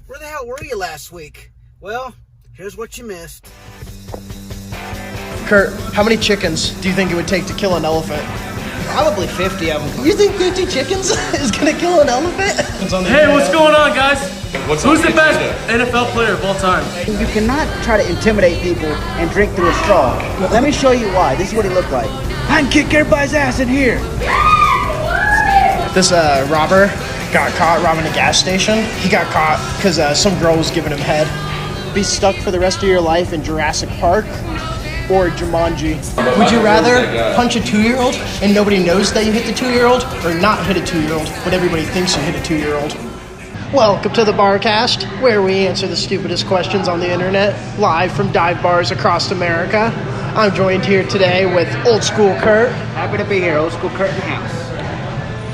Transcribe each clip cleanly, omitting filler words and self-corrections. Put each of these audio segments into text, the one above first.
Where the hell were you last week? Well, here's what you missed. Kurt, how many chickens do you think it would take to kill an elephant? Probably 50 of them. You think 50 chickens is gonna kill an elephant? Hey, what's going on, guys? Who's the best NFL player of all time? You cannot try to intimidate people and drink through a straw. Let me show you why. This is what he looked like. I can kick everybody's ass in here. This robber got caught robbing a gas station. He got caught because some girl was giving him head. Be stuck for the rest of your life in Jurassic Park or Jumanji. Would you rather punch a 2-year-old and nobody knows that you hit the 2-year-old, or not hit a 2-year-old but everybody thinks you hit a 2-year-old? Welcome to the BarCast, where we answer the stupidest questions on the internet, live from dive bars across America. I'm joined here today with Old School Curt. Happy to be here. Old School Curt in the house.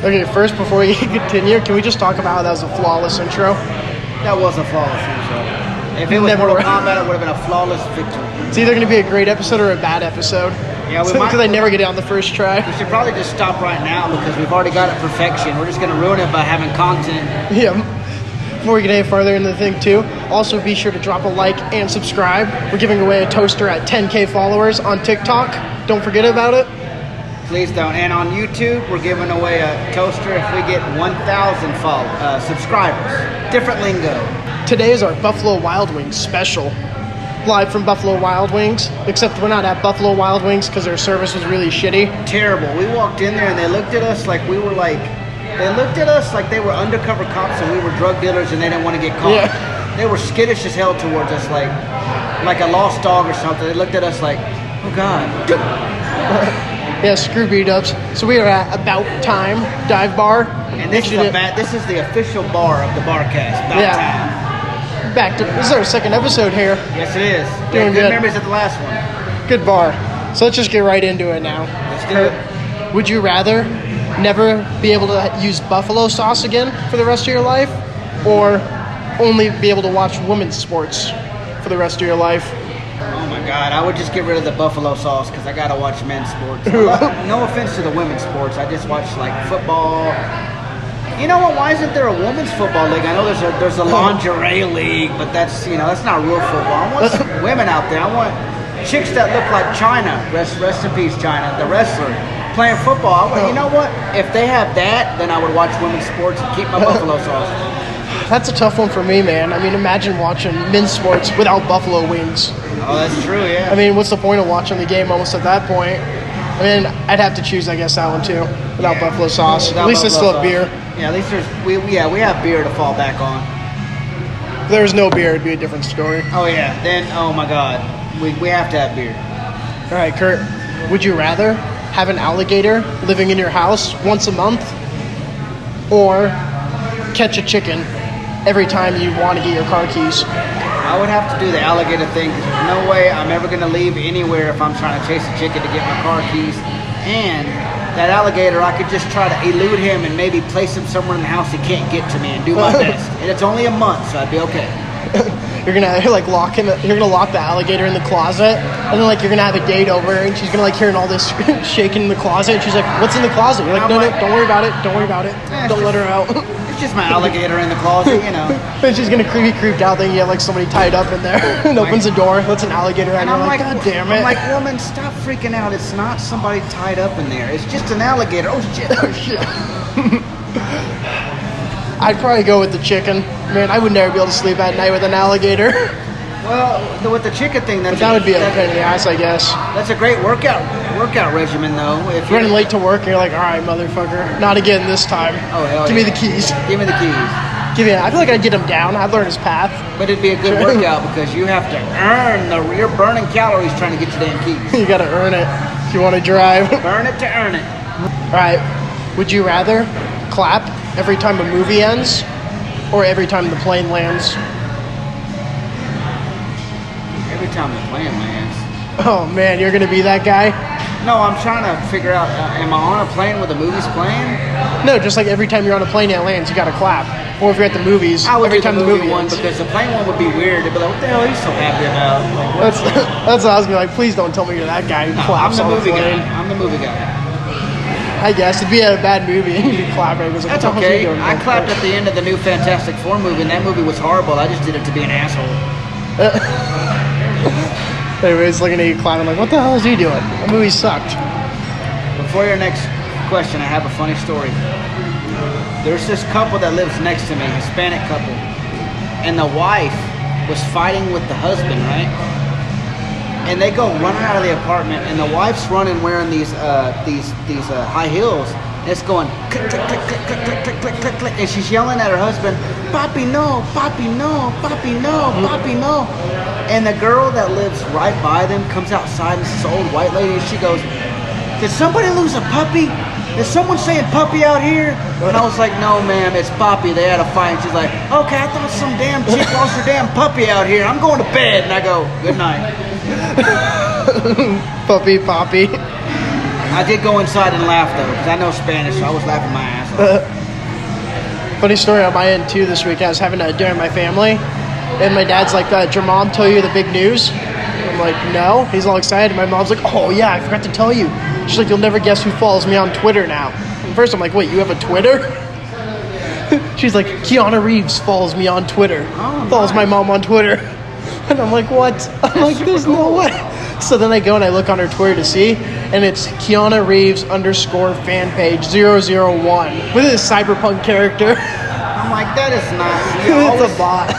Okay, first, before we continue, can we just talk about how that was a flawless intro? That was a flawless intro. If it was Mortal Kombat, it would have been a flawless victory. It's either going to be a great episode or a bad episode. Yeah, because I never get it on the first try. We should probably just stop right now because we've already got it perfection. We're just going to ruin it by having content. Yeah. Before we get any farther into the thing, too, also be sure to drop a like and subscribe. We're giving away a toaster at 10K followers on TikTok. Don't forget about it. Please don't. And on YouTube, we're giving away a toaster if we get 1,000 subscribers. Different lingo. Today is our Buffalo Wild Wings special. Live from Buffalo Wild Wings, except we're not at Buffalo Wild Wings because their service was really shitty. Terrible. We walked in there and they looked at us like we were like, they were undercover cops and we were drug dealers and they didn't want to get caught. Yeah. They were skittish as hell towards us, like a lost dog or something. They looked at us like, oh God. Yeah, screw beat-ups. So we are at About Time Dive Bar. And this is the official bar of the BarCast. About Time. This is our second episode here. Yes, it is. Doing good. Memories of the last one. Good bar. So let's just get right into it now. Let's do it. Would you rather never be able to use buffalo sauce again for the rest of your life, or only be able to watch women's sports for the rest of your life? Oh my God, I would just get rid of the buffalo sauce because I gotta watch men's sports. No offense to the women's sports, I just watch like football. You know what? Why isn't there a women's football league? I know there's a lingerie league, but that's not real football. I want some women out there. I want chicks that look like China. Rest in peace, China, the wrestler, playing football. You know what? If they have that, then I would watch women's sports and keep my buffalo sauce. That's a tough one for me, man. I mean, imagine watching men's sports without buffalo wings. Oh, that's true, yeah. I mean, what's the point of watching the game almost at that point? I mean, I'd have to choose, I guess, that one too, without buffalo sauce. At least it's still a beer. Yeah, at least we have beer to fall back on. If there was no beer, it'd be a different story. Oh yeah, then oh my God, we have to have beer. All right, Kurt, would you rather have an alligator living in your house once a month, or catch a chicken every time you want to get your car keys? I would have to do the alligator thing because there's no way I'm ever going to leave anywhere if I'm trying to chase a chicken to get my car keys. And that alligator, I could just try to elude him and maybe place him somewhere in the house he can't get to me and do my best. And it's only a month, so I'd be okay. You're gonna lock the alligator in the closet, and then you're gonna have a date over, and she's gonna hearing all this shaking in the closet, and she's like, "What's in the closet?" You're like, "No, don't worry about it. Don't worry about it. Don't let her out." It's just my alligator in the closet, you know. And she's gonna creeped out, thinking you have somebody tied up in there, and opens the door, lets an alligator out, and you're like, "God damn it!" I'm like, "Woman, stop freaking out. It's not somebody tied up in there. It's just an alligator." Oh shit! Oh shit! I'd probably go with the chicken. Man, I would never be able to sleep at night with an alligator. Well, with the chicken thing, that would be a pain in the ass, I guess. That's a great workout regimen, though. If you're running late to work, and you're like, all right, motherfucker, not again this time. Oh, hell Give me the keys. Give me the keys. I feel like I'd get him down. I'd learn his path. But it'd be a good workout because you have to earn you're burning calories trying to get your damn keys. You got to earn it if you want to drive. Burn it to earn it. All right. Would you rather clap every time a movie ends, or every time the plane lands? Every time the plane lands. Oh man, you're gonna be that guy? No, I'm trying to figure out, am I on a plane with the movies playing? No, just like every time you're on a plane and it lands, you gotta clap. Or if you're at the movies, every time the movie one ends. Because the plane one would be weird. They'd be like, what the hell are you so happy about? That's what I was gonna be like, please don't tell me you're that guy who claps on the plane. I'm the movie guy. I guess it'd be a bad movie. You'd be clapping. It was like, That's what the hell's he okay. doing? I clapped at the end of the new Fantastic Four movie, and that movie was horrible. I just did it to be an asshole. Anyways, looking at you clapping, like, what the hell is he doing? That movie sucked. Before your next question, I have a funny story. There's this couple that lives next to me, Hispanic couple, and the wife was fighting with the husband, right? And they go running out of the apartment, and the wife's running wearing these high heels. And it's going click, click, click, click, click, click, click, click, click, click, and she's yelling at her husband, "Papi, no, Papi, no, Papi, no, Papi, no." And the girl that lives right by them comes outside, and this old white lady, and she goes, "Did somebody lose a puppy? Is someone saying puppy out here?" And I was like, "No, ma'am, it's Papi. They had a fight." And she's like, "Okay, I thought some damn chick lost her damn puppy out here. I'm going to bed." And I go, "Good night." Papi. I did go inside and laugh though, because I know Spanish, so I was laughing my ass off. Funny story on my end too this week. I was having a dinner with my family, and my dad's like, "Did your mom tell you the big news?" I'm like, "No." He's all excited. My mom's like, "Oh yeah, I forgot to tell you." She's like, "You'll never guess who follows me on Twitter now." And first I'm like, "Wait, you have a Twitter?" She's like, "Keanu Reeves follows me on Twitter. Follows my mom on Twitter." And I'm like, "What?" I'm like, "There's no way." So then I go and I look on her Twitter to see, and it's Keanu Reeves _ fan page 001 with his cyberpunk character. I'm like, that is not. It's a bot.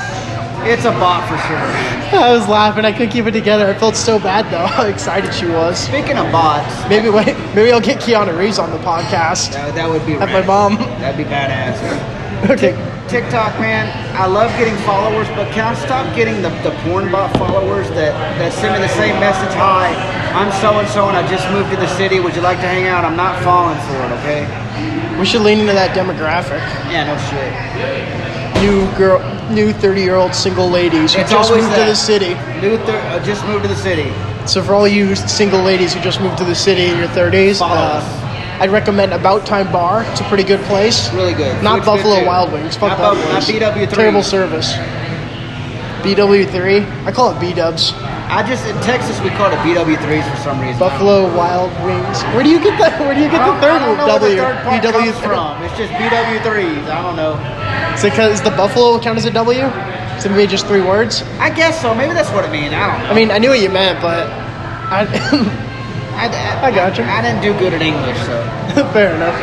It's a bot for sure, man. I was laughing. I couldn't keep it together. I felt so bad though. How excited she was. Speaking of bots, Maybe I'll get Keanu Reeves on the podcast. that would be Have rad. my mom. That'd be badass. Okay. TikTok, man, I love getting followers, but can I stop getting the porn bot followers that send me the same message? "Hi, I'm so-and-so and I just moved to the city. Would you like to hang out?" I'm not falling for it, okay? We should lean into that demographic. Yeah, no shit. New 30-year-old single ladies who It's just always moved to that. the city. Just moved to the city. So for all you single ladies who just moved to the city in your 30s, Follow us. I'd recommend About Time Bar. It's a pretty good place. Really good. Not Food's good, Buffalo too. Wild Wings. Fuck Not that Not place. BW3. Terrible service. BW3? I call it B-dubs. In Texas we call it BW3s for some reason. Buffalo Wild Wings. Where do you get that? Where do you get the third I don't know W? where the third part comes BW3. from. It's just BW3s. I don't know. So does the Buffalo count as a W? So maybe just 3 words? I guess so. Maybe that's what it means. I don't know. I mean, I knew what you meant, but I got you. I didn't do good at English, so. Fair enough.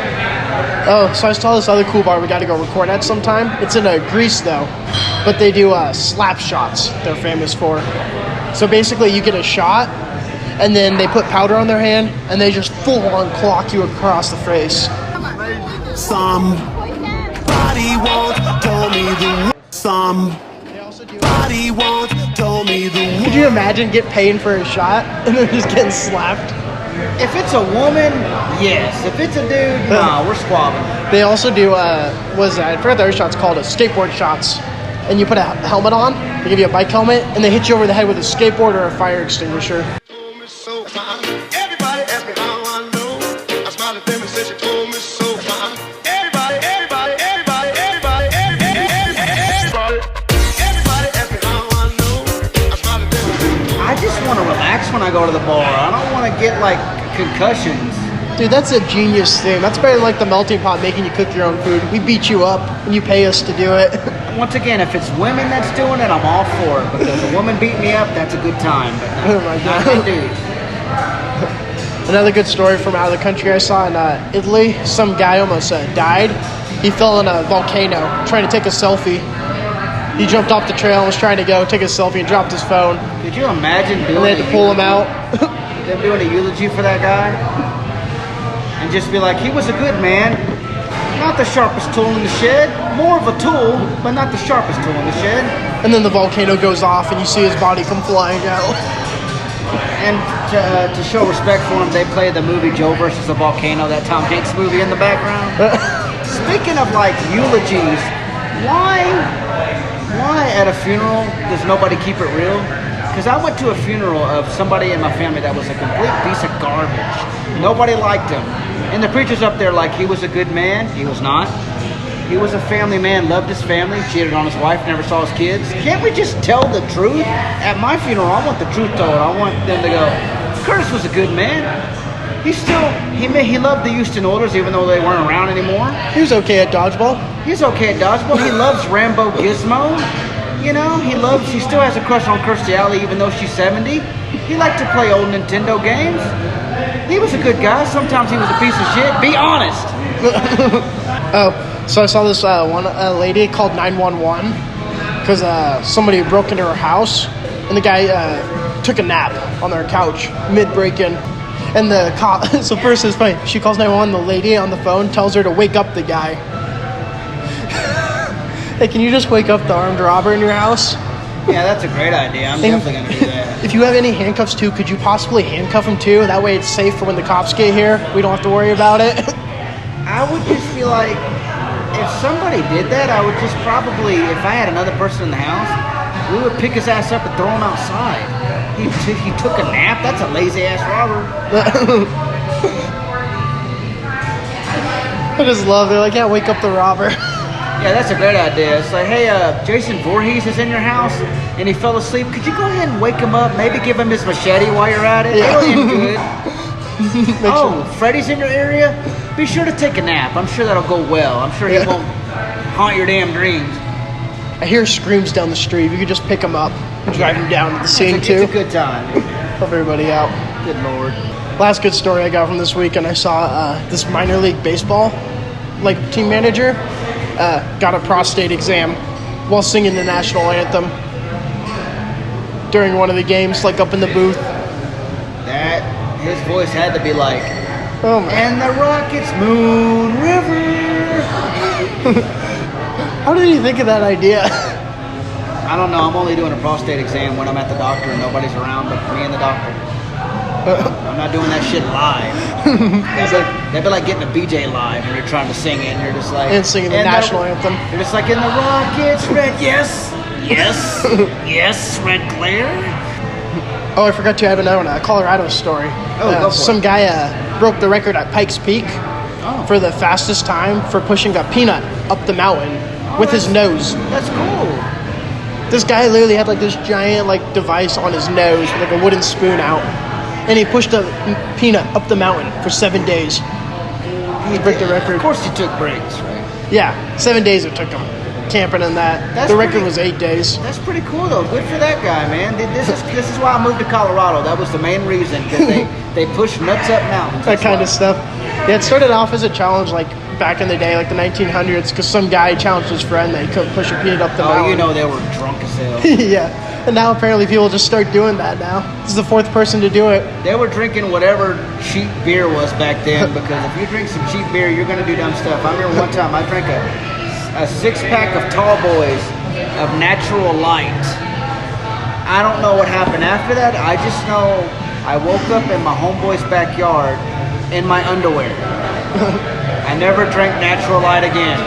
Oh, so I saw this other cool bar we got to go record at sometime. It's in Greece, though. But they do slap shots they're famous for. So basically, you get a shot, and then they put powder on their hand, and they just full-on clock you across the face. Somebody once told me the Somebody once told me the Could you imagine paying for a shot, and then just getting slapped? If it's a woman, yes. If it's a dude, nah, we're squabbling. They also do, I forgot the other shot's called, skateboard shots. And you put a helmet on, they give you a bike helmet, and they hit you over the head with a skateboard or a fire extinguisher. Everybody ask me how I know. I smiled at them and said she told me so. Everybody ask me how I know. I smiled at them and said, I just want to relax when I go to the bar. I don't want to get like concussions. Dude, that's a genius thing. That's better than like the melting pot making you cook your own food. We beat you up, and you pay us to do it. Once again, if it's women that's doing it, I'm all for it. Because a woman beat me up, that's a good time. But Oh my not God. dudes. Another good story from out of the country I saw in Italy. Some guy almost died. He fell in a volcano trying to take a selfie. He jumped off the trail and was trying to go take a selfie and dropped his phone. Could you imagine doing And they had to pull him out. them doing a eulogy for that guy? And just be like, he was a good man. Not the sharpest tool in the shed. More of a tool, but not the sharpest tool in the shed. And then the volcano goes off and you see his body come flying out. And to show respect for him, they play the movie Joe versus the Volcano, that Tom Hanks movie in the background. Speaking of like eulogies, why at a funeral does nobody keep it real? Because I went to a funeral of somebody in my family that was a complete piece of garbage. Nobody liked him. And the preacher's up there like he was a good man. He was not. He was a family man, loved his family, cheated on his wife, never saw his kids. Can't we just tell the truth? At my funeral, I want the truth told. I want them to go, Curtis was a good man. He loved the Houston Oilers even though they weren't around anymore. He was okay at dodgeball. He's okay at dodgeball. He loves Rambo Gizmo. You know, he still has a crush on Kirstie Alley even though she's 70. He liked to play old Nintendo games. He was a good guy. Sometimes he was a piece of shit. Be honest. Oh, so I saw this one lady called 911 because somebody broke into her house, and the guy took a nap on their couch mid-break-in. And the cop, so first it's funny, she calls 911, the lady on the phone tells her to wake up the guy. Hey, can you just wake up the armed robber in your house? Yeah, that's a great idea. I'm definitely going to do that. If you have any handcuffs too, could you possibly handcuff him too? That way it's safe for when the cops get here. We don't have to worry about it. I would just feel like if somebody did that, I would just probably, if I had another person in the house, we would pick his ass up and throw him outside. He took a nap? That's a lazy ass robber. I just love it. Like, yeah, wake up the robber. Yeah, that's a great idea. It's like, hey, Jason Voorhees is in your house and he fell asleep. Could you go ahead and wake him up? Maybe give him his machete while you're at it. Yeah. It'll end good. Freddy's in your area? Be sure to take a nap. I'm sure that'll go well. I'm sure he won't haunt your damn dreams. I hear screams down the street. You could just pick him up and drive him down to the scene too. It's a good time. Help everybody out. Good Lord. Last good story I got from this weekend, I saw this minor league baseball team manager got a prostate exam while singing the national anthem during one of the games, like up in the booth. That his voice had to be like, oh man. And the Rockets Moon River. How did you think of that idea? I don't know. I'm only doing a prostate exam when I'm at the doctor and nobody's around but me and the doctor. I'm not doing that shit live. That'd be like getting a BJ live and you're trying to sing it and you're just like... And singing the national anthem. You're just like, in the Rockets, red, yes, red glare. Oh, I forgot to add another Colorado story. Go for some it. guy broke the record at Pikes Peak for the fastest time for pushing a peanut up the mountain with his nose. That's cool. This guy literally had like this giant device on his nose with like a wooden spoon out. And he pushed a peanut up the mountain for 7 days. He broke the record. Of course he took breaks, right? Yeah, 7 days it took him. Camping in that. The record was 8 days. That's pretty cool though. Good for that guy, man. This is why I moved to Colorado. That was the main reason, because they push nuts up mountains. That kind of stuff. Yeah, it started off as a challenge back in the day, like the 1900s, because some guy challenged his friend that he couldn't push a peanut up the mountain. Oh, you know they were drunk as hell. Yeah. And now apparently people just start doing that now. This is the fourth person to do it. They were drinking whatever cheap beer was back then, because if you drink some cheap beer, you're going to do dumb stuff. I remember one time I drank a six-pack of Tall Boys of Natural Light. I don't know what happened after that. I just know I woke up in my homeboy's backyard in my underwear. I never drank Natural Light again.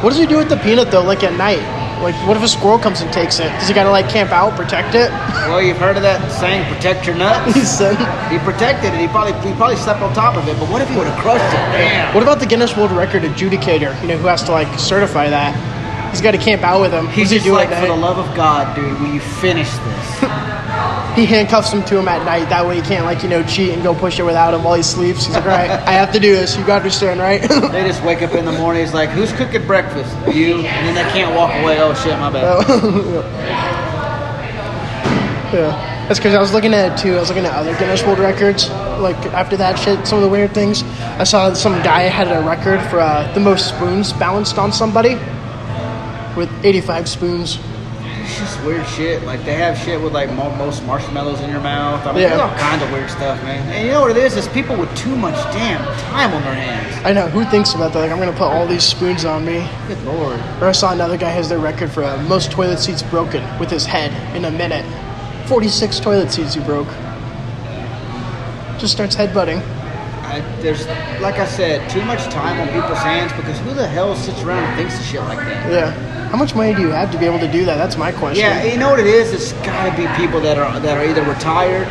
What does he do with the peanut though, at night? What if a squirrel comes and takes it? Does he gotta camp out, protect it? Well, you've heard of that saying, protect your nuts? He protected it. He probably slept on top of it, but what if he would have crushed it? Damn. What about the Guinness World Record adjudicator, who has to certify that? He's got to camp out with him. He's just for the love of God, dude, will you finish this? He handcuffs him to him at night. That way he can't, cheat and go push it without him while he sleeps. He's like, all right, I have to do this. You understand, right? They just wake up in the morning. He's like, who's cooking breakfast? You. And then they can't walk away. Oh, shit, my bad. Yeah. That's because I was looking at it, too. I was looking at other Guinness World Records. After that shit, some of the weird things. I saw some guy had a record for the most spoons balanced on somebody with 85 spoons. It's just weird shit. They have shit with most marshmallows in your mouth. There's all kinds of weird stuff, man. And you know what it is? It's people with too much damn time on their hands. I know. Who thinks about that? I'm going to put all these spoons on me. Good Lord. Or I saw another guy has their record for most toilet seats broken with his head in a minute. 46 toilet seats he broke. Just starts headbutting. There's, like I said, too much time on people's hands, because who the hell sits around and thinks of shit like that? Yeah. How much money do you have to be able to do that? That's my question. Yeah, you know what it is? It's got to be people that are either retired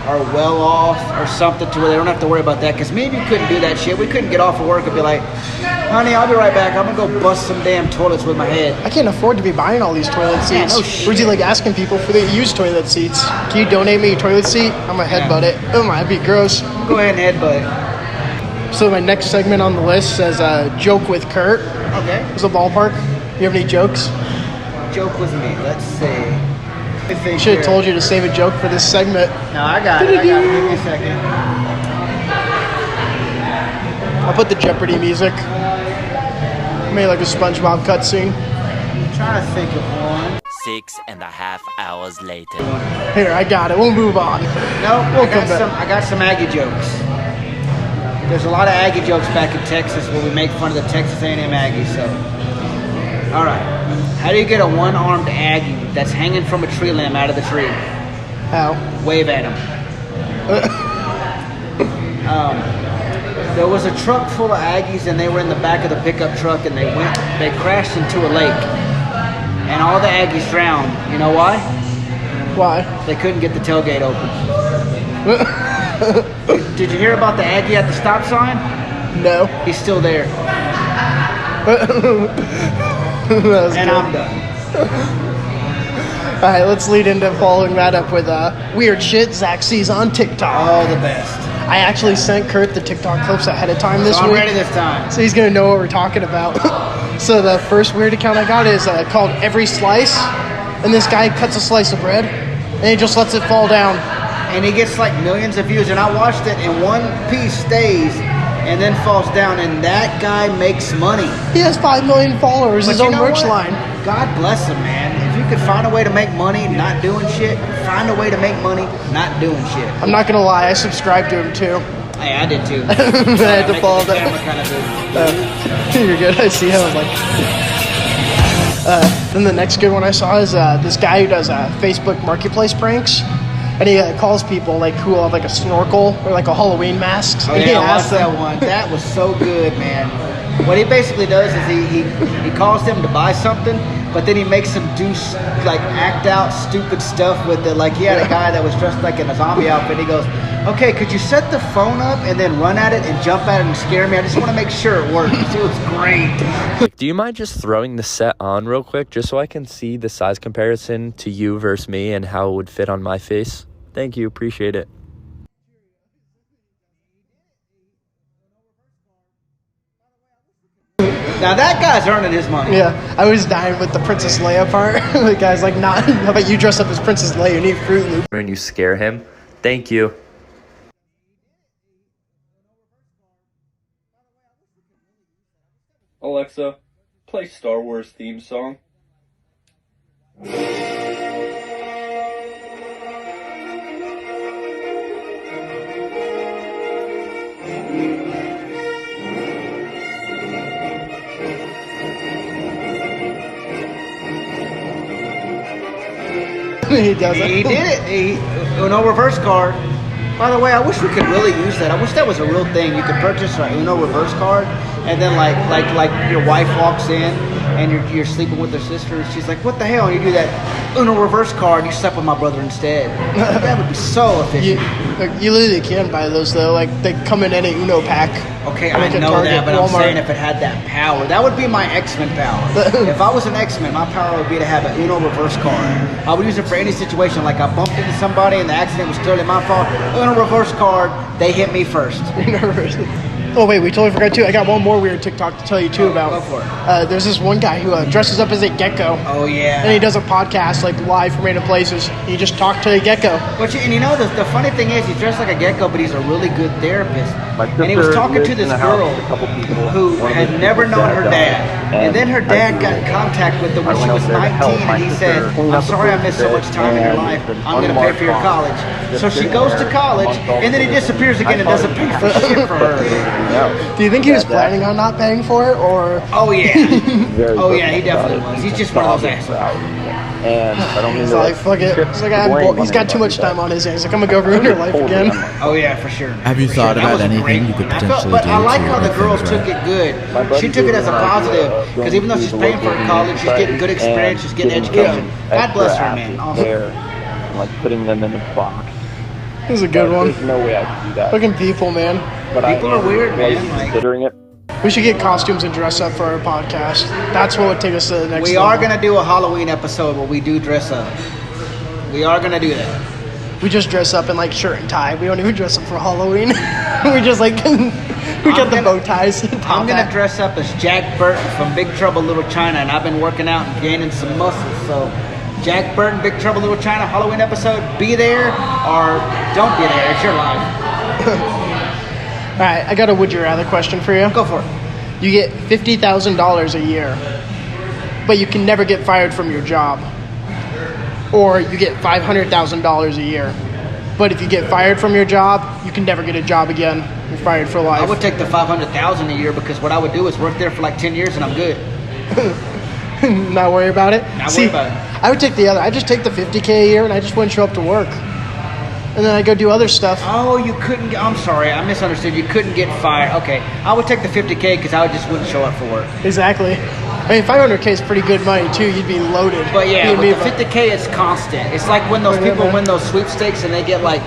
or well off or something, to where they don't have to worry about that. Because maybe we couldn't do that shit. We couldn't get off of work and be like, Honey, I'll be right back. I'm gonna go bust some damn toilets with my head. I can't afford to be buying all these toilet seats. Yeah, no shit. Would you like asking people for the used toilet seats? Can you donate me a toilet seat? I'm gonna headbutt it. Oh my, that'd be gross. Go ahead and headbutt it. So my next segment on the list says joke with Curt. Okay. It's a ballpark. You have any jokes? Joke with me. Let's see. I should have told you to save a joke for this segment. No, I got it. Give me a second. I'll put the Jeopardy music. Maybe like a SpongeBob cutscene. I'm trying to think of one. 6.5 hours later. Here, I got it. We'll move on. No, We'll come back. I got some Aggie jokes. There's a lot of Aggie jokes back in Texas where we make fun of the Texas A&M Aggies. So, all right. How do you get a one-armed Aggie that's hanging from a tree limb out of the tree? How? Wave at him. There was a truck full of Aggies, and they were in the back of the pickup truck, and they crashed into a lake, and all the Aggies drowned. You know why? Why? They couldn't get the tailgate open. Did you hear about the Aggie at the stop sign? No. He's still there. That was And good. I'm done. All right, let's lead into following that up with weird shit Zach sees on TikTok. Oh, the best. I actually sent Curt the TikTok clips ahead of time this So I'm week. ready this time. So he's gonna know what we're talking about. So the first weird account I got is called Every Slice, and this guy cuts a slice of bread, and he just lets it fall down. And he gets like millions of views, and I watched it, and one piece stays and then falls down, and that guy makes money. He has 5 million followers, But his you own know merch what? line. God bless him, man. If you could find a way to make money not doing shit, find a way to make money not doing shit. I'm not gonna lie, I subscribed to him too. Hey, I did too. I had to follow that. Kind of You're good. I see how I was like. Then the next good one I saw is this guy who does Facebook marketplace pranks, and he calls people like who have like a snorkel or like a Halloween mask. Oh and he yeah, I asks watched them- that one. That was so good, man. What he basically does is he calls them to buy something, but then he makes them do like act out stupid stuff with it. Like he had a guy that was dressed like in a zombie outfit. He goes, "Okay, could you set the phone up and then run at it and jump at it and scare me? I just want to make sure it works." It was great. Do you mind just throwing the set on real quick just so I can see the size comparison to you versus me and how it would fit on my face? Thank you. Appreciate it. Now that guy's earning his money. Yeah, I was dying with the Princess Leia part. The guy's like, "Not. How about you dress up as Princess Leia and eat Fruit Loops?" When you scare him. Thank you. Alexa, play Star Wars theme song. He does it. He did it. Uno reverse card. By the way, I wish we could really use that. I wish that was a real thing. You could purchase an Uno reverse card, and then like your wife walks in, and you're sleeping with her sister, and she's like, "What the hell?" And you do that Uno reverse card, and you slept with my brother instead. That would be so efficient. You literally can buy those though. Like they come in any Uno pack. Okay, Like I at know Target, that, but I'm Walmart. saying if it had that power, that would be my X-Men power. If I was an X-Men, my power would be to have an Uno reverse card. I would use it for any situation, like I bumped into somebody and the accident was clearly my fault. Uno reverse card, they hit me first. Oh wait, we totally forgot too. I got one more weird TikTok to tell you too about. Go for it. There's this one guy who dresses up as a gecko. Oh yeah. And he does a podcast like live from random places. He just talked to a gecko. But you know, the funny thing is, he's dressed like a gecko, but he's a really good therapist. And he was talking to this girl who had never known her dad. And then her dad got in contact with her when she was 19, and he said, "I'm sorry I missed so much time in your life. I'm going to pay for your college." So she goes to college, and then he disappears again and doesn't pay for shit for her. Do you think he was planning on not paying for it, or? Oh yeah. Oh yeah, he definitely was. He's just one of those assholes. And I don't mean He's to like, fuck it. He's like, he's got too much time on his hands. He's like, I'm gonna go ruin her life again. Oh yeah, for sure. Have you For thought sure. That about was a anything great you could one. potentially But I do like to how the make girls things took right? it good. She took it as a positive because even though she's paying for her college, she's getting good experience, she's getting education. God bless her, man. Awesome. And like putting them in a box. This is a good one. There's no way I could do that. Fucking people, man. But People are weird, maybe man, like- considering it. We should get costumes and dress up for our podcast. That's what would take us to the next We level. are going to do a Halloween episode where we do dress up. We are going to do that. We just dress up in like shirt and tie. We don't even dress up for Halloween. We just like we got the bow ties. I'm going to dress up as Jack Burton from Big Trouble Little China, and I've been working out and gaining some muscles. So Jack Burton, Big Trouble Little China, Halloween episode, be there or don't be there. It's your life. All right, I got a would you rather question for you. Go for it. You get $50,000 a year, but you can never get fired from your job. Or you get $500,000 a year, but if you get fired from your job, you can never get a job again. You're fired for life. I would take the $500,000 a year because what I would do is work there for like 10 years and I'm good. Not worry about it? Not worry about it. I would take the other. I just take the $50K a year and I just wouldn't show up to work. And then I go do other stuff. Oh, you couldn't. I'm sorry, I misunderstood. You couldn't get fired. Okay, I would take the $50K because I just wouldn't show up for work. Exactly. I mean, $500K is pretty good money too. You'd be loaded. But yeah, You'd with the $50K, it's constant. It's like when those people win those sweepstakes and they get like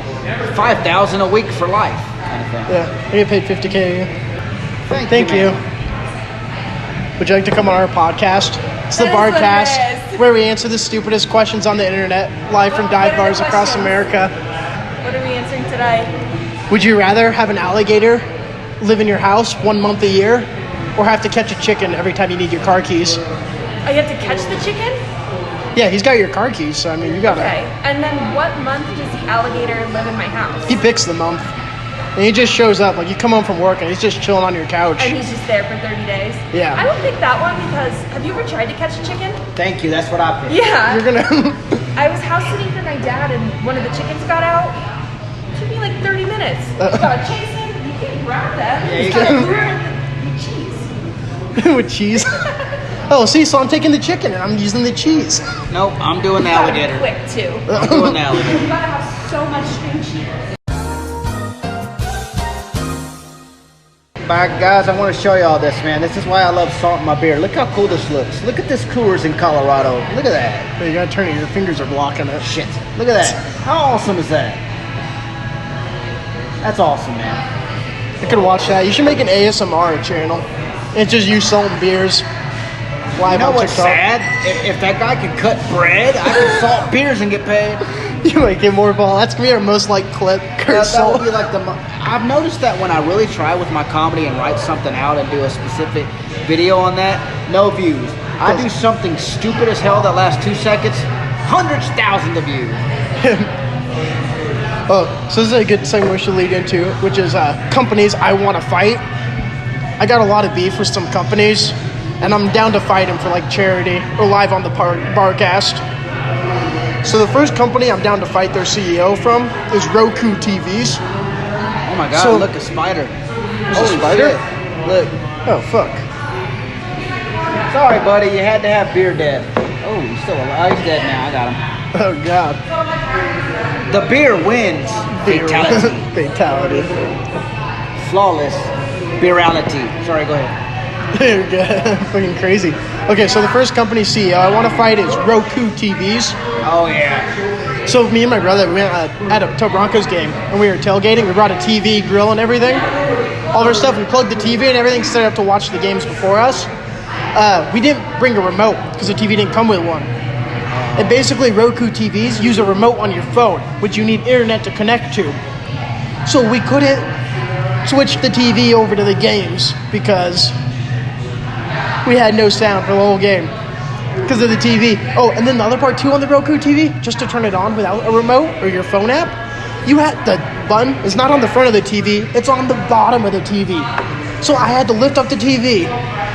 $5,000 a week for life, kind of thing. Yeah, I get paid $50K a year. Thank you. Man. Would you like to come on our podcast? It's the That is what it BarCast, is. where we answer the stupidest questions on the internet, live from dive bars across America. What are we answering today? Would you rather have an alligator live in your house 1 month a year, or have to catch a chicken every time you need your car keys? Oh, you have to catch the chicken? Yeah, he's got your car keys, so I mean, you gotta. Okay. And then what month does the alligator live in my house? He picks the month, and he just shows up. Like you come home from work, and he's just chilling on your couch. And he's just there for 30 days? Yeah. I would pick that one because have you ever tried to catch a chicken? Thank you. That's what I picked. Yeah. You're gonna. I was house sitting for my dad and one of the chickens got out. It took me like 30 minutes. You gotta chase him. You can't grab them. Yeah, you gotta can't. lure him with cheese. with cheese. Oh, see, so I'm taking the chicken and I'm using the cheese. Nope, I'm doing the You gotta be alligator. quick too. I'm doing the alligator. You gotta have so much string cheese. Bye, guys, I want to show y'all this, man. This is why I love salt in my beer. Look how cool this looks. Look at this Coors in Colorado. Look at that. But you gotta turn it, your fingers are blocking it. Shit. Look at that. How awesome is that? That's awesome, man. I could watch that. You should make an ASMR channel. It's just you selling beers live You know on what's TikTok. sad? If that guy could cut bread, I could salt beers and get paid. You might get more ball. That's gonna be our most liked clip. Kurt That would Salt. be like I've noticed that when I really try with my comedy and write something out and do a specific video on that, no views. I do something stupid as hell that lasts 2 seconds, hundreds, thousands of views. Oh, so this is a good segue we should lead into, which is companies I want to fight. I got a lot of beef with some companies, and I'm down to fight them for like charity or live on the BarCast. So the first company I'm down to fight their CEO from is Roku TVs. Oh my god, So- look, a spider. There's a Holy spider? shit. Look. Oh fuck. Sorry, buddy, you had to have beer death. Oh, he's still alive. He's dead now. I got him. Oh god. The beer wins. Fatality. Fatality. Flawless. Beerality. Sorry, go ahead. Fucking crazy. Okay, so the first company CEO I want to fight is Roku TVs. Oh, yeah. So me and my brother, we went at a Broncos game, and we were tailgating. We brought a TV, grill, and everything. All of our stuff. We plugged the TV and everything set up to watch the games before us. We didn't bring a remote because the TV didn't come with one. And basically, Roku TVs use a remote on your phone, which you need internet to connect to. So we couldn't switch the TV over to the games because we had no sound for the whole game because of the TV. Oh, and then the other part too on the Roku TV, just to turn it on without a remote or your phone app, you had the button is not on the front of the TV, it's on the bottom of the TV. So I had to lift up the TV,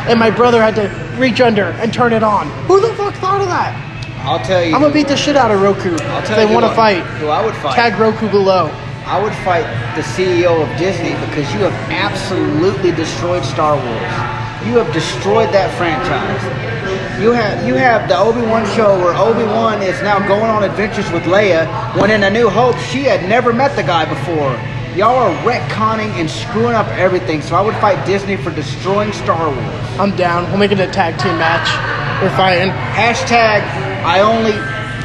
and my brother had to reach under and turn it on. Who the fuck thought of that? I'll tell you. I'm gonna beat the shit out of Roku. I'll If tell they you want to what, fight, who I would fight. tag Roku below. I would fight the CEO of Disney because you have absolutely destroyed Star Wars. You have destroyed that franchise. You have the Obi-Wan show where Obi-Wan is now going on adventures with Leia when in A New Hope she had never met the guy before. Y'all are retconning and screwing up everything, so I would fight Disney for destroying Star Wars. I'm down. We'll make it a tag team match. We're fighting. Hashtag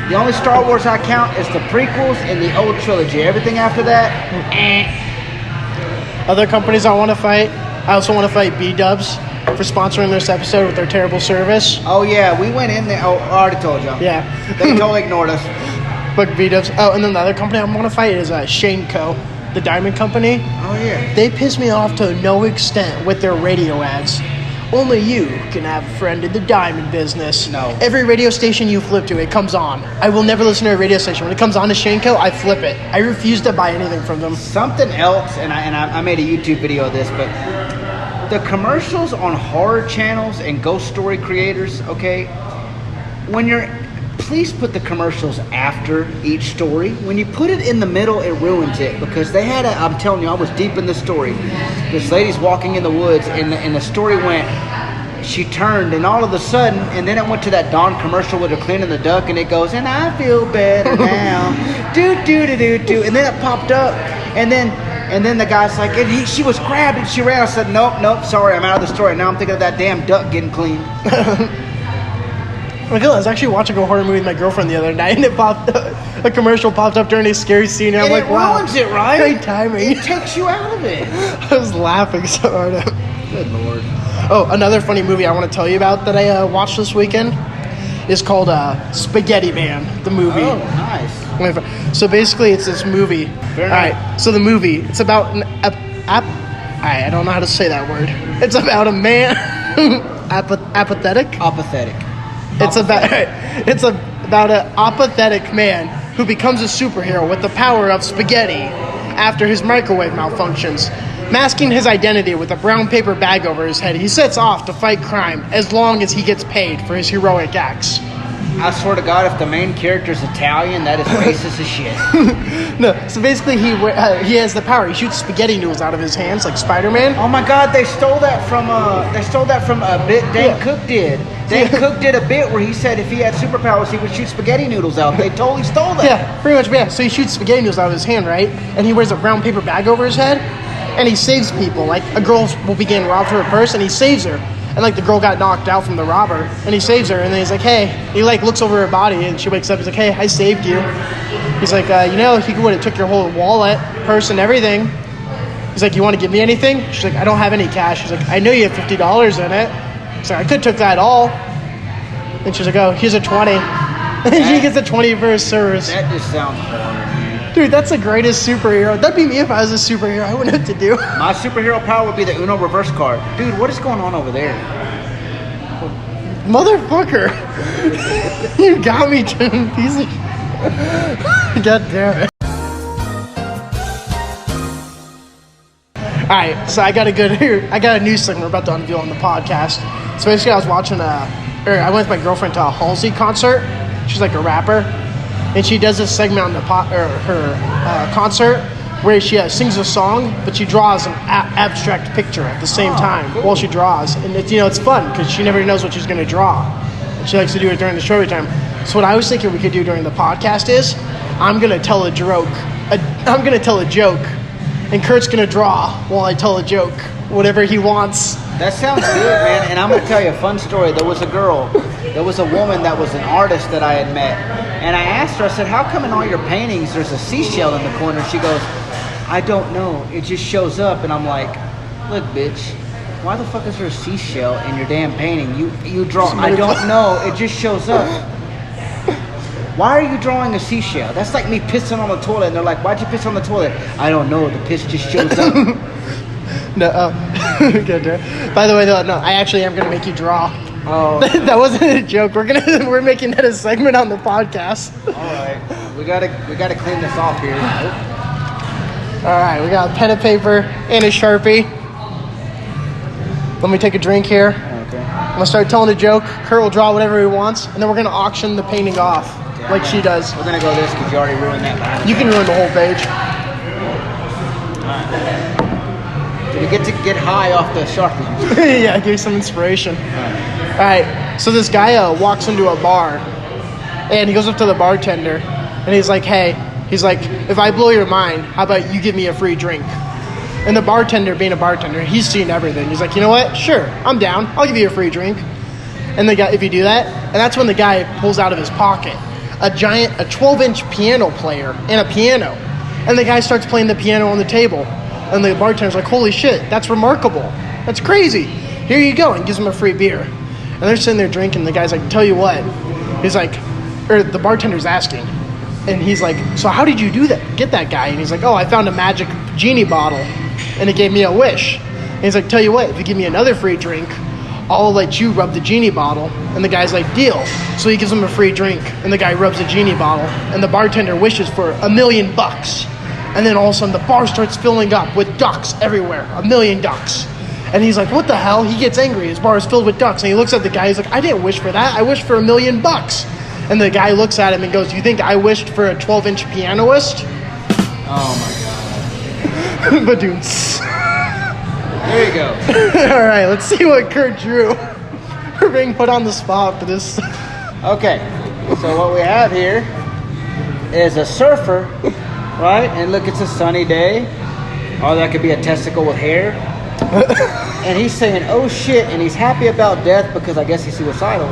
the only Star Wars I count is the prequels and the old trilogy. Everything after that, Other companies I want to fight, I also want to fight B-Dubs for sponsoring this episode with their terrible service. Oh, yeah, we went in there. Oh, I already told you. Yeah. They totally ignored us. But B-Dubs. Oh, and then the other company I want to fight is Shane Co., the diamond company. Oh, yeah. They piss me off to no extent with their radio ads. Only you can have a friend in the diamond business. No. Every radio station you flip to, it comes on. I will never listen to a radio station. When it comes on to Shane Co., I flip it. I refuse to buy anything from them. Something else, and I made a YouTube video of this, but the commercials on horror channels and ghost story creators, okay, please put the commercials after each story. When you put it in the middle, it ruins it, because I'm telling you, I was deep in the story. This lady's walking in the woods, and the story went, she turned, and all of a sudden, and then it went to that Dawn commercial with her cleaning the duck, and it goes, and I feel better now. do, and then it popped up, and then the guy's like, she was grabbed, and she ran. I said, nope, sorry, I'm out of the story. Now I'm thinking of that damn duck getting clean. I was actually watching a horror movie with my girlfriend the other night, and a commercial popped up during a scary scene, and I'm like, wow, ruins it, right? Great timing. It takes you out of it. I was laughing so hard. Good Lord. Oh, another funny movie I want to tell you about that I watched this weekend is called Spaghetti Man, the movie. Oh, nice. So basically, it's this movie. Very All nice. right, so the movie, it's about I don't know how to say that word. It's about a man, apathetic? Apathetic. It's about an apathetic man who becomes a superhero with the power of spaghetti after his microwave malfunctions. Masking his identity with a brown paper bag over his head, he sets off to fight crime as long as he gets paid for his heroic acts. I swear to God, if the main character's Italian, that is racist as shit. No, so basically he has the power. He shoots spaghetti noodles out of his hands like Spider-Man. Oh my God, they stole that from a bit Dan Cook did. Dan Cook did a bit where he said if he had superpowers, he would shoot spaghetti noodles out. They totally stole that. Yeah, pretty much. Yeah. So he shoots spaghetti noodles out of his hand, right? And he wears a brown paper bag over his head, and he saves people. Like a girl will be getting robbed for her purse, and he saves her. And like the girl got knocked out from the robber, and he saves her, and then he's like, hey, he like looks over her body, and she wakes up, he's like, hey, I saved you. He's like, he would have took your whole wallet, purse, and everything. He's like, you want to give me anything? She's like, I don't have any cash. He's like, I know you have $50 in it. He's like, I could took that all. And she's like, oh, here's a 20. And she gets a 20 for his service. That just sounds boring, man. Dude, that's the greatest superhero. That'd be me if I was a superhero. I wouldn't know what to do. My superhero power would be the Uno reverse card. Dude, what is going on over there? Motherfucker. You got me, Jim. Piece of... God damn it. Alright, so I got a news segment we're about to unveil on the podcast. So basically I was watching I went with my girlfriend to a Halsey concert. She's like a rapper. And she does this segment on her concert where she sings a song, but she draws an abstract picture at the same time while she draws. And it's fun because she never knows what she's going to draw. And she likes to do it during the story time. So what I was thinking we could do during the podcast is I'm going to tell a joke. And Kurt's going to draw while I tell a joke, whatever he wants. That sounds good, man. And I'm going to tell you a fun story. There was a woman that was an artist that I had met. And I asked her, I said, how come in all your paintings there's a seashell in the corner? She goes, I don't know. It just shows up. And I'm like, look, bitch, why the fuck is there a seashell in your damn painting? You draw, I don't know. It just shows up. Why are you drawing a seashell? That's like me pissing on the toilet. And they're like, why'd you piss on the toilet? I don't know. The piss just shows up. No, good. By the way, though, no, I actually am gonna make you draw. Oh, that wasn't a joke. We're making that a segment on the podcast. all right. We gotta clean this off here. All right, we got a pen and paper and a Sharpie. Let me take a drink here. Okay. I'm gonna start telling a joke. Kurt will draw whatever he wants, and then we're gonna auction the painting off like she does. We're gonna go this because you already ruined that. You can ruin the whole page. Do we get to get high off the Sharpie? Yeah, give you some inspiration. All right, so this guy walks into a bar, and he goes up to the bartender, and he's like, hey, if I blow your mind, how about you give me a free drink? And the bartender, being a bartender, he's seen everything. He's like, you know what? Sure, I'm down. I'll give you a free drink. And the guy, if you do that, and that's when the guy pulls out of his pocket a 12-inch piano player and a piano. And the guy starts playing the piano on the table. And the bartender's like, holy shit, that's remarkable. That's crazy. Here you go, and gives him a free beer. And they're sitting there drinking. The guy's like, tell you what. He's like, or the bartender's asking. And he's like, so how did you do that? Get that guy? And he's like, oh, I found a magic genie bottle, and it gave me a wish. And he's like, tell you what, if you give me another free drink, I'll let you rub the genie bottle. And the guy's like, deal. So he gives him a free drink, and the guy rubs the genie bottle, and the bartender wishes for $1 million. And then all of a sudden, the bar starts filling up with ducks everywhere. 1 million ducks. And he's like, what the hell? He gets angry. His bar is filled with ducks. And he looks at the guy. He's like, I didn't wish for that. I wished for $1 million. And the guy looks at him and goes, you think I wished for a 12-inch pianoist? Oh, my God. Badooms. There you go. All right, let's see what Curt drew. We're being put on the spot for this. Okay, so what we have here is a surfer, right? And look, it's a sunny day. Or that could be a testicle with hair. And he's saying, oh shit, and he's happy about death because I guess he's suicidal.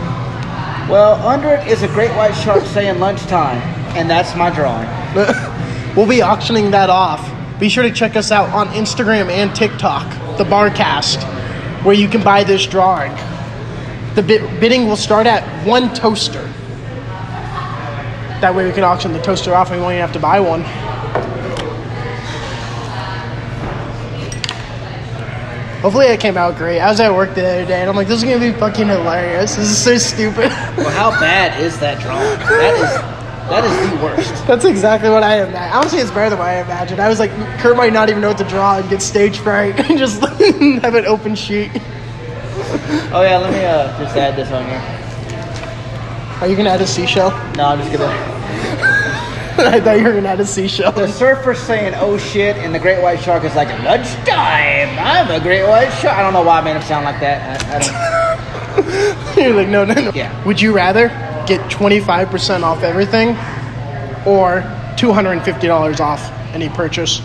Well, under it is a great white shark saying lunchtime, and that's my drawing. We'll be auctioning that off. Be sure to check us out on Instagram and TikTok, the BarCast, where you can buy this drawing. The bidding will start at 1 toaster. That way we can auction the toaster off and we won't even have to buy one. Hopefully it came out great. I was at work the other day and I'm like, this is going to be fucking hilarious. This is so stupid. Well, how bad is that drawing? That is the worst. That's exactly what I imagined. Honestly, it's better than what I imagined. I was like, Curt might not even know what to draw and get stage fright and just have an open sheet. Oh yeah, let me just add this on here. Are you going to add a seashell? No, I'm just gonna. I thought you were going to add a seashell. The surfer's saying, oh shit, and the great white shark is like, lunchtime, I'm a great white shark. I don't know why I made him sound like that. I don't. You're like, no. Yeah. Would you rather get 25% off everything or $250 off any purchase?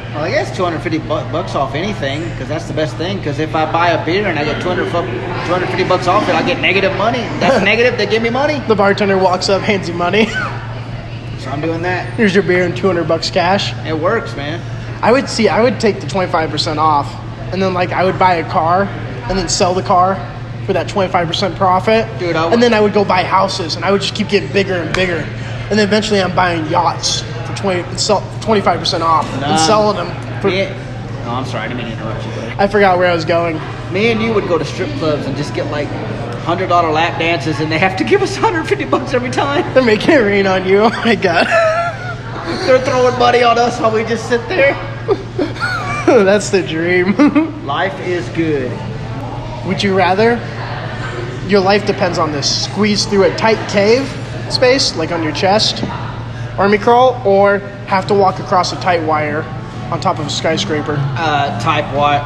Well, I guess $250 off anything, because that's the best thing. Because if I buy a beer and I get $250 off it, I get negative money. That's negative. They give me money. The bartender walks up, hands you money. So I'm doing that. Here's your beer and $200 cash. It works, man. I would take the 25% off, and then I would buy a car, and then sell the car for that 25% profit. Dude, and then I would go buy houses, and I would just keep getting bigger and bigger, and then eventually I'm buying yachts for 25% off and selling them. Oh, I'm sorry, I didn't mean to interrupt you, buddy. I forgot where I was going. Me and you would go to strip clubs and just get $100 lap dances, and they have to give us $150 every time. They're making it rain on you. Oh my god. They're throwing money on us while we just sit there. That's the dream. Life is good. Would you rather your life depends on this, squeeze through a tight cave space, like on your chest, army crawl, or have to walk across a tight wire on top of a skyscraper? What's tight wire?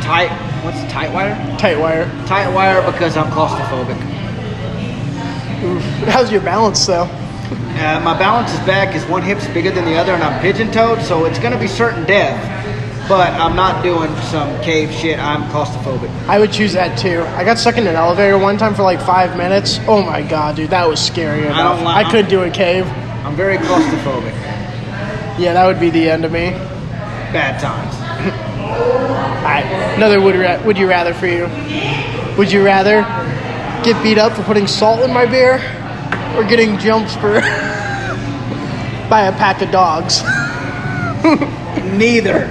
Tight wire. Tight wire because I'm claustrophobic. Oof. How's your balance though? My balance is bad because one hip's bigger than the other and I'm pigeon-toed, so it's going to be certain death. But I'm not doing some cave shit. I'm claustrophobic. I would choose that too. I got stuck in an elevator one time for 5 minutes. Oh my god, dude, that was scary enough. I couldn't do a cave. I'm very claustrophobic. Yeah, that would be the end of me. Bad times. Alright, another would you rather for you. Would you rather get beat up for putting salt in my beer or getting jumped by a pack of dogs? Neither.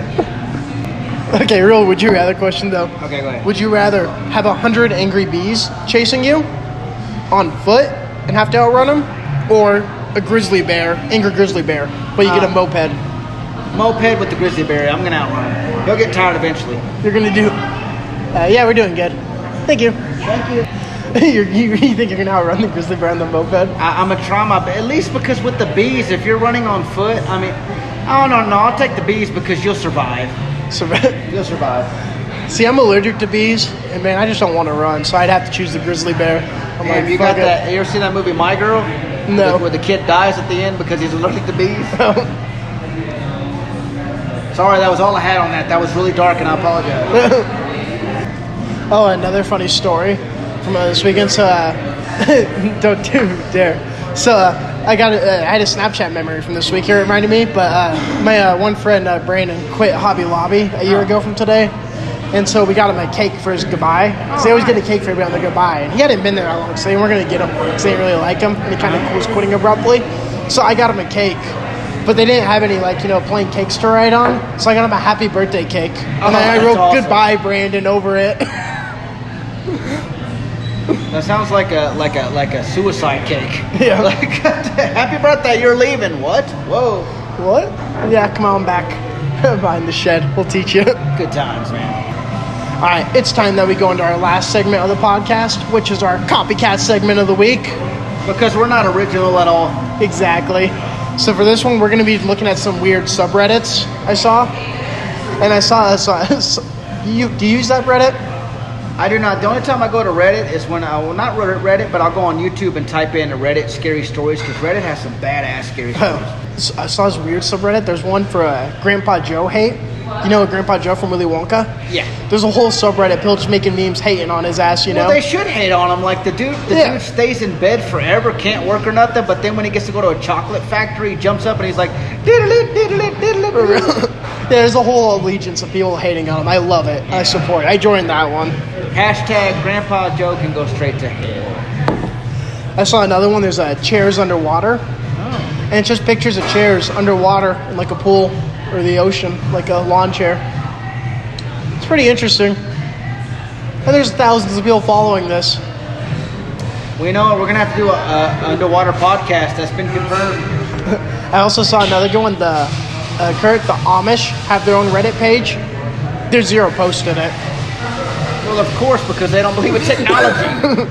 Okay, real would you rather question though. Okay, go ahead. Would you rather have 100 angry bees chasing you on foot and have to outrun them, or a angry grizzly bear, but you get a moped? Moped with the grizzly bear. I'm gonna outrun him. He'll get tired eventually. You're gonna do. Yeah, we're doing good. Thank you. Thank you. You think you're gonna outrun the grizzly bear on the moped? I'm gonna try my best. At least because with the bees, if you're running on foot, I mean, I don't know. I'll take the bees because you'll survive. You'll survive. See, I'm allergic to bees, and man, I just don't want to run, so I'd have to choose the grizzly bear. I'm Have you got that? You ever seen that movie My Girl? No. Where the kid dies at the end because he's allergic to bees. Sorry, that was all I had on that. That was really dark, and I apologize. Oh, another funny story from this weekend. So, don't dare. So, I had a Snapchat memory from this week here. It reminded me, but my one friend Brandon quit Hobby Lobby a year ago from today, and so we got him a cake for his goodbye. Because they always get a cake for everybody on their goodbye, and he hadn't been there that long, so they weren't gonna get him because they didn't really like him, and he kind of was quitting abruptly. So I got him a cake, but they didn't have any plain cakes to write on, so I got him a happy birthday cake, and then I wrote awesome. goodbye Brandon over it. That sounds like a suicide cake. Yeah. Like, happy birthday, you're leaving. What? Whoa. What? Yeah, come on back behind the shed. We'll teach you. Good times, man. All right, it's time that we go into our last segment of the podcast, which is our copycat segment of the week. Because we're not original at all. Exactly. So for this one, we're going to be looking at some weird subreddits I saw. And I saw do you use that Reddit? I do not. The only time I go to Reddit is when I will not Reddit, but I'll go on YouTube and type in Reddit scary stories, because Reddit has some badass scary stories. I saw this weird subreddit. There's one for Grandpa Joe hate. You know Grandpa Joe from Willy Wonka? Yeah. There's a whole subreddit, people just making memes hating on his ass, you know? Well, they should hate on him. Like, the dude stays in bed forever, can't work or nothing, but then when he gets to go to a chocolate factory, he jumps up and he's like, diddle-it, diddle-it, diddle-it. Yeah, there's a whole allegiance of people hating on him. I love it. I support it. I joined that one. Hashtag Grandpa Joe can go straight to hell. I saw another one. There's chairs underwater. And it's just pictures of chairs underwater in like a pool or the ocean, like a lawn chair. It's pretty interesting. And there's thousands of people following this. We know we're going to have to do a underwater podcast. That's been confirmed. I also saw another good one. The Amish have their own Reddit page. There's 0 posts in it. Well, of course, because they don't believe in technology.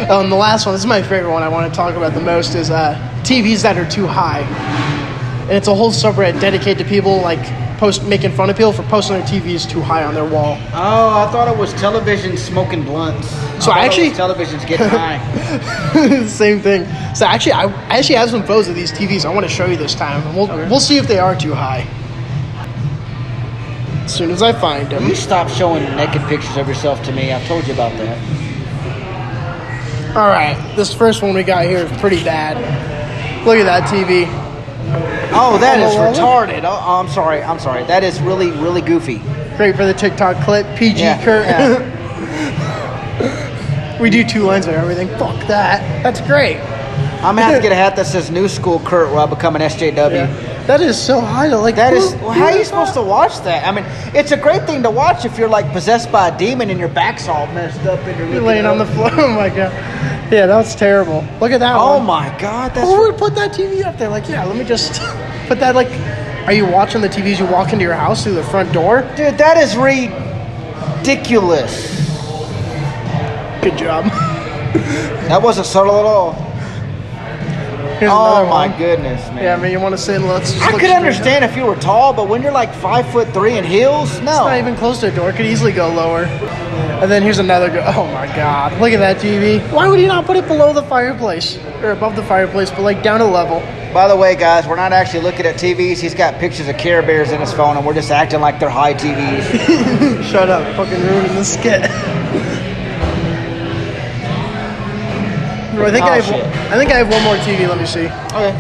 The last one, this is my favorite one I want to talk about the most, is TVs that are too high. And it's a whole subreddit dedicated to people making fun of people for posting their TVs too high on their wall. Oh, I thought it was television smoking blunts. So television's getting high. Same thing. So I actually have some photos of these TVs I want to show you this time. We'll see if they are too high. As soon as I find them. You stop showing naked pictures of yourself to me. I've told you about that. All right, this first one we got here is pretty bad. Look at that TV. Oh, that is retarded. Oh, I'm sorry. That is really, really goofy. Great for the TikTok clip. PG Curt. Yeah. We do 2 lines of everything. Fuck that. That's great. I'm going to have to get a hat that says New School Curt where I become an SJW. Yeah. That is so high. How are you supposed to watch that? I mean, it's a great thing to watch if you're possessed by a demon and your back's all messed up and you're laying on the floor. Oh my god. Yeah, that's terrible. Look at that one. Oh my god. Who would put that TV up there? Let me just put that are you watching the TVs you walk into your house through the front door? Dude, that is ridiculous. Good job. That wasn't subtle at all. Here's oh my goodness, man. Yeah, I mean, you want to say let's just I could understand if you were tall, but when you're 5'3" in heels, no. It's not even close to a door. It could easily go lower. And then here's another oh my god. Look at that TV. Why would you not put it below the fireplace? Or above the fireplace, but down a level? By the way, guys, we're not actually looking at TVs. He's got pictures of Care Bears in his phone, and we're just acting like they're high TVs. Shut up. Fucking ruining the skit. I think I have one more TV. Let me see. Okay.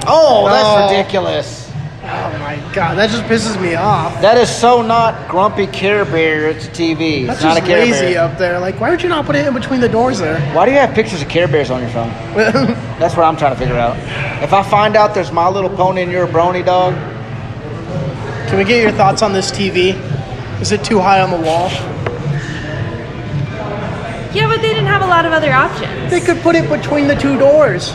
Oh, that's ridiculous. Oh my god, that just pisses me off. That is so not Grumpy Care Bear. It's a TV. That's it's not just a Care lazy Bear. up there. Why would you not put it in between the doors there? Why do you have pictures of Care Bears on your phone? That's what I'm trying to figure out. If I find out there's My Little Pony and you're a brony dog. Can we get your thoughts on this TV? Is it too high on the wall? Yeah, but they didn't have a lot of other options. They could put it between the 2 doors.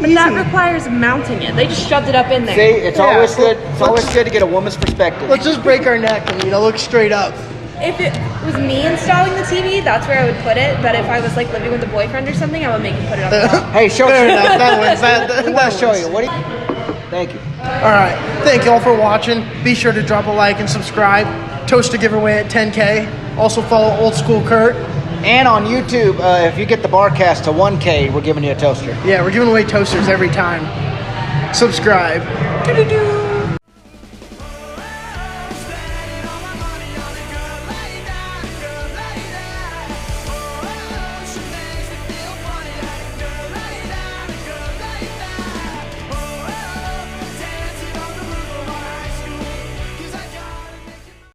But that requires mounting it. They just shoved it up in there. See, it's always good. It's always good to get a woman's perspective. Let's just break our neck and look straight up. If it was me installing the TV, that's where I would put it. But if I was living with a boyfriend or something, I would make him put it on the wall. Hey, show Fair me enough. That wins. I'll show you. What do you? Thank you. All right. Thank you all for watching. Be sure to drop a like and subscribe. Toaster giveaway at 10K. Also follow Old School Curt. And on YouTube, if you get the BarCast to 1K, we're giving you a toaster. Yeah, we're giving away toasters every time. Subscribe. Doo-doo-doo.